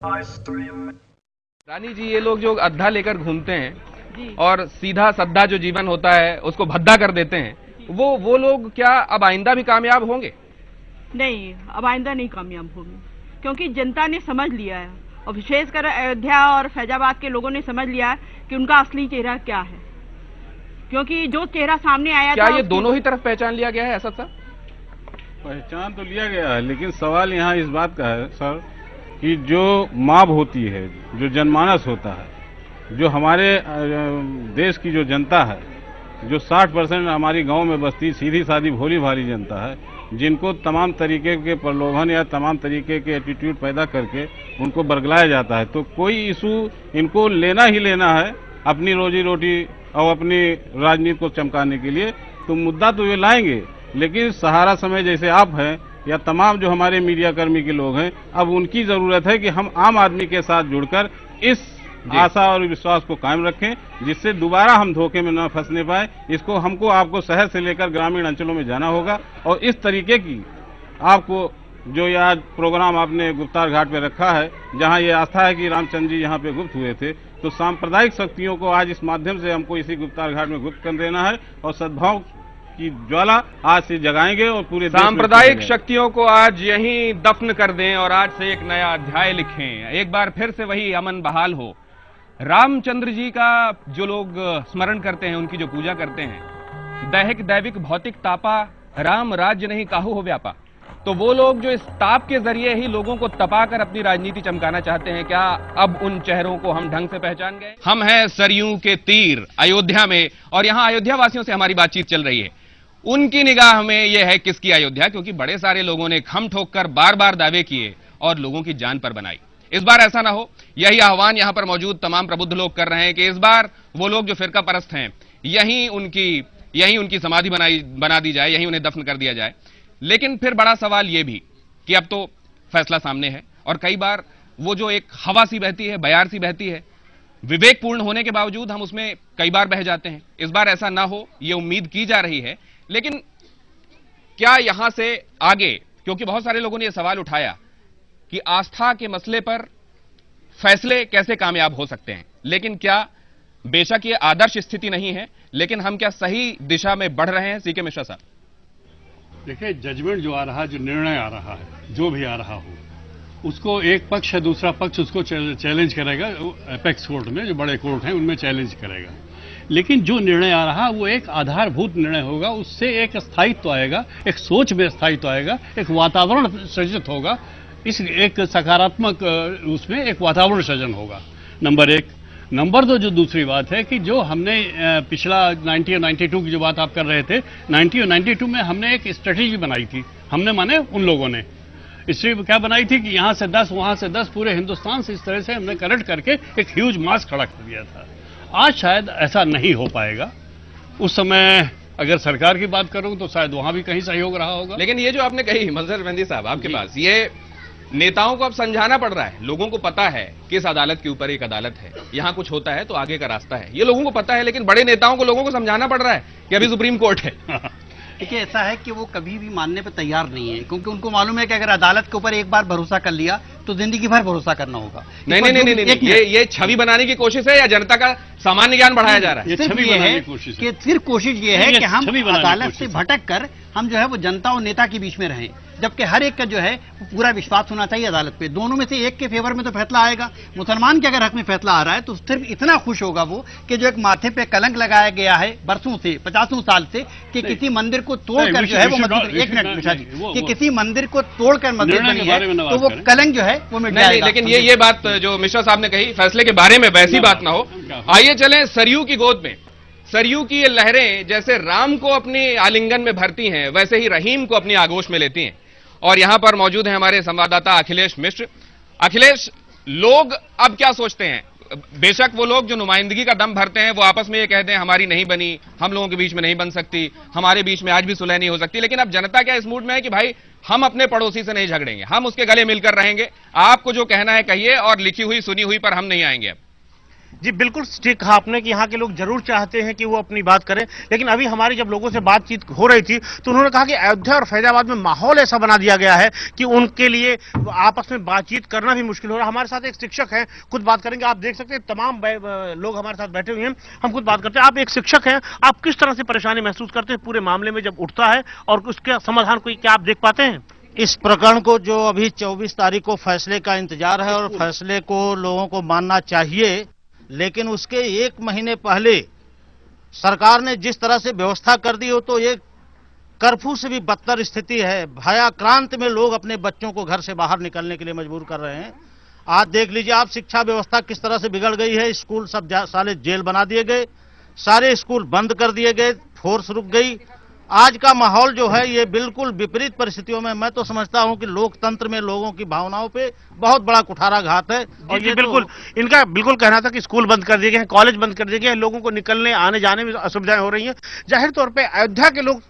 रानी जी, ये लोग जो अद्धा लेकर घूमते हैं जी। और सीधा सद्धा जो जीवन होता है उसको भद्दा कर देते हैं, वो लोग क्या अब आइंदा भी कामयाब होंगे? नहीं, अब आइंदा नहीं कामयाब होंगे, क्योंकि जनता ने समझ लिया है और विशेषकर अयोध्या और फैजाबाद के लोगों ने समझ लिया है कि उनका असली चेहरा क्या है, क्योंकि जो चेहरा सामने आया क्या था ये दोनों ही तरफ पहचान लिया गया है असद साहब? पहचान तो लिया गया है, लेकिन सवाल यहाँ इस बात का है सर कि जो माप होती है, जो जनमानस होता है, जो हमारे देश की जो जनता है, जो 60% हमारी गांव में बसती सीधी सादी भोली भाली जनता है, जिनको तमाम तरीके के प्रलोभन या तमाम तरीके के एटीट्यूड पैदा करके उनको बरगलाया जाता है, तो कोई इशू इनको लेना ही लेना है अपनी रोजी रोटी और अपनी राजनीति को चमकाने के लिए, तो मुद्दा तो ये लाएंगे। लेकिन सहारा समय जैसे आप हैं या तमाम जो हमारे मीडिया कर्मी के लोग हैं, अब उनकी जरूरत है कि हम आम आदमी के साथ जुड़कर इस आशा और विश्वास को कायम रखें, जिससे दोबारा हम धोखे में न फंसने पाए। इसको हमको आपको शहर से लेकर ग्रामीण अंचलों में जाना होगा और इस तरीके की आपको जो ये आज प्रोग्राम आपने गुप्तार घाट पे रखा है, जहां ये आस्था है कि रामचंद्र जी यहाँ पे गुप्त हुए थे, तो सांप्रदायिक शक्तियों को आज इस माध्यम से हमको इसी गुप्तार घाट में गुप्त कर देना है और सद्भाव की ज्वाला आज से जगाएंगे और पूरे सांप्रदायिक शक्तियों को आज यहीं दफन कर दें और आज से एक नया अध्याय लिखें, एक बार फिर से वही अमन बहाल हो। रामचंद्र जी का जो लोग स्मरण करते हैं, उनकी जो पूजा करते हैं, दैहिक दैविक भौतिक तापा राम राज्य नहीं काहू हो व्यापा, तो वो लोग जो इस ताप के जरिए ही लोगों को तपाकर अपनी राजनीति चमकाना चाहते हैं, क्या अब उन चेहरों को हम ढंग से पहचान गए? हम हैं सरयू के तीर अयोध्या में और यहां अयोध्या वासियों से हमारी बातचीत चल रही है। उनकी निगाह में यह है किसकी अयोध्या, क्योंकि बड़े सारे लोगों ने खम ठोक कर बार बार दावे किए और लोगों की जान पर बनाई। इस बार ऐसा ना हो, यही आह्वान यहां पर मौजूद तमाम प्रबुद्ध लोग कर रहे हैं कि इस बार वो लोग जो फिरका परस्त हैं, यहीं उनकी समाधि बना दी जाए, यहीं उन्हें दफन कर दिया जाए। लेकिन फिर बड़ा सवाल यह भी कि अब तो फैसला सामने है और कई बार वो जो एक हवा सी बहती है, बयार सी बहती है, विवेकपूर्ण होने के बावजूद हम उसमें कई बार बह जाते हैं। इस बार ऐसा ना हो, यह उम्मीद की जा रही है। लेकिन क्या यहां से आगे, क्योंकि बहुत सारे लोगों ने यह सवाल उठाया कि आस्था के मसले पर फैसले कैसे कामयाब हो सकते हैं, लेकिन क्या बेशक ये आदर्श स्थिति नहीं है, लेकिन हम क्या सही दिशा में बढ़ रहे हैं? सीके मिश्रा साहब, देखिए, जजमेंट जो आ रहा है, जो निर्णय आ रहा है, जो भी आ रहा हो, उसको एक पक्ष है, दूसरा पक्ष उसको चैलेंज करेगा। एपेक्स कोर्ट में जो बड़े कोर्ट हैं उनमें चैलेंज करेगा। लेकिन जो निर्णय आ रहा वो एक आधारभूत निर्णय होगा, उससे एक स्थायित्व आएगा, एक सोच में स्थायित्व आएगा, एक वातावरण सृजित होगा, इस एक सकारात्मक उसमें एक वातावरण सृजन होगा। नंबर एक। नंबर दो, जो दूसरी बात है कि जो हमने पिछला 90 और 92 की जो बात आप कर रहे थे, 90 और 92 में हमने एक स्ट्रेटेजी बनाई थी। हमने माने उन लोगों ने इसलिए क्या बनाई थी कि यहां से 10 वहां से 10 पूरे हिंदुस्तान से इस तरह से हमने कनेक्ट करके एक ह्यूज मास खड़ा कर दिया था। आज शायद ऐसा नहीं हो पाएगा। उस समय अगर सरकार की बात करूं तो शायद वहां भी कहीं सहयोग रहा होगा। लेकिन ये जो आपने कही मंजर मेहंदी साहब आपके पास, ये नेताओं को अब समझाना पड़ रहा है। लोगों को पता है कि इस अदालत के ऊपर एक अदालत है, यहां कुछ होता है तो आगे का रास्ता है, ये लोगों को पता है। लेकिन बड़े नेताओं को लोगों को समझाना पड़ रहा है कि अभी सुप्रीम कोर्ट है। देखिए, ऐसा है कि वो कभी भी मानने पर तैयार नहीं है, क्योंकि उनको मालूम है कि अगर अदालत के ऊपर एक बार भरोसा कर लिया तो जिंदगी भर भरोसा करना होगा। नहीं, ये छवि बनाने की कोशिश है या जनता का सामान्य ज्ञान बढ़ाया जा रहा है? सिर्फ ये है कि सिर्फ कोशिश ये है कि हम अदालत से भटक कर हम जो है वो जनता और नेता के बीच में रहें, जबकि हर एक का जो है पूरा विश्वास होना चाहिए अदालत पे। दोनों में से एक के फेवर में तो फैसला आएगा। मुसलमान के अगर हक में फैसला आ रहा है तो सिर्फ इतना खुश होगा वो कि जो एक माथे पे कलंक लगाया गया है बरसों से, 50 साल से, कि किसी मंदिर को तोड़कर जो है वो मस्जिद, एक मिनट मिश्रा जी, कि किसी मंदिर को तोड़कर मस्जिद बनी है तो वो कलंक जो है वो मिट जाएगा। लेकिन ये बात जो मिश्रा साहब ने कही, फैसले के बारे में वैसी बात ना हो। आइए चलें सरयू की गोद में। सरयू की ये लहरें जैसे राम को अपनी आलिंगन में भरती हैं, वैसे ही रहीम को अपनी आगोश में लेती हैं। और यहां पर मौजूद हैं हमारे संवाददाता अखिलेश मिश्र। अखिलेश, लोग अब क्या सोचते हैं? बेशक वो लोग जो नुमाइंदगी का दम भरते हैं वो आपस में ये कहते हैं हमारी नहीं बनी, हम लोगों के बीच में नहीं बन सकती, हमारे बीच में आज भी सुलह नहीं हो सकती। लेकिन अब जनता क्या इस मूड में है कि भाई हम अपने पड़ोसी से नहीं झगड़ेंगे, हम उसके गले मिलकर रहेंगे, आपको जो कहना है कहिए और लिखी हुई सुनी हुई पर हम नहीं आएंगे। अब जी बिल्कुल ठीक कहा आपने कि यहाँ के लोग जरूर चाहते हैं कि वो अपनी बात करें, लेकिन अभी हमारी जब लोगों से बातचीत हो रही थी तो उन्होंने कहा कि अयोध्या और फैजाबाद में माहौल ऐसा बना दिया गया है कि उनके लिए आपस में बातचीत करना भी मुश्किल हो रहा है। हमारे साथ एक शिक्षक हैं, खुद बात करेंगे। आप देख सकते हैं तमाम लोग हमारे साथ बैठे हुए हैं, हम खुद बात करते हैं। आप एक शिक्षक हैं, आप किस तरह से परेशानी महसूस करते हैं पूरे मामले में जब उठता है, और उसके समाधान कोई क्या आप देख पाते हैं? इस प्रकरण को जो अभी 24 तारीख को फैसले का इंतजार है और फैसले को लोगों को मानना चाहिए, लेकिन उसके 1 महीने पहले सरकार ने जिस तरह से व्यवस्था कर दी हो तो ये कर्फ्यू से भी बदतर स्थिति है। भयाक्रांत में लोग अपने बच्चों को घर से बाहर निकलने के लिए मजबूर कर रहे हैं। आज देख लीजिए आप, शिक्षा व्यवस्था किस तरह से बिगड़ गई है। स्कूल सब सारे जेल बना दिए गए, सारे स्कूल बंद कर दिए गए, फोर्स रुक गई। आज का माहौल जो है ये बिल्कुल विपरीत परिस्थितियों में, मैं तो समझता हूं कि लोकतंत्र में लोगों की भावनाओं पे बहुत बड़ा कुठाराघात है। और ये बिल्कुल इनका बिल्कुल कहना था कि स्कूल बंद कर दिए गए हैं, कॉलेज बंद कर दिए गए हैं, लोगों को निकलने आने जाने में असुविधाएं हो रही हैं। जाहिर तौर पे अयोध्या के लोग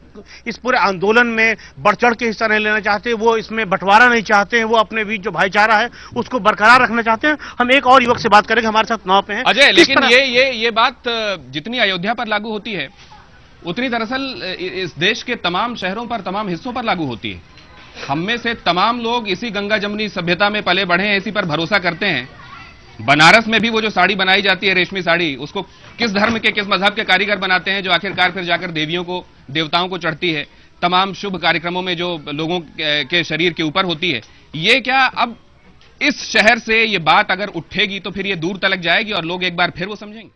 इस पूरे आंदोलन में बढ़ चढ़ के हिस्सा नहीं लेना चाहते, वो इसमें बंटवारा नहीं चाहते हैं, वो अपने बीच जो भाईचारा है उसको बरकरार रखना चाहते हैं। हम एक और युवक से बात करेंगे, हमारे साथ नाव पे हैं। अजय, लेकिन ये बात जितनी अयोध्या पर लागू होती है उतनी दरअसल इस देश के तमाम शहरों पर, तमाम हिस्सों पर लागू होती है। हम में से तमाम लोग इसी गंगा जमुनी सभ्यता में पले बढ़े हैं, इसी पर भरोसा करते हैं। बनारस में भी वो जो साड़ी बनाई जाती है, रेशमी साड़ी, उसको किस धर्म के, किस मजहब के कारीगर बनाते हैं, जो आखिरकार फिर जाकर देवियों को, देवताओं को चढ़ती है। तमाम शुभ कार्यक्रमों में जो लोगों के शरीर के ऊपर होती है। ये क्या अब इस शहर से ये बात अगर उठेगी तो फिर ये दूर तलक जाएगी और लोग एक बार फिर वो समझेंगे?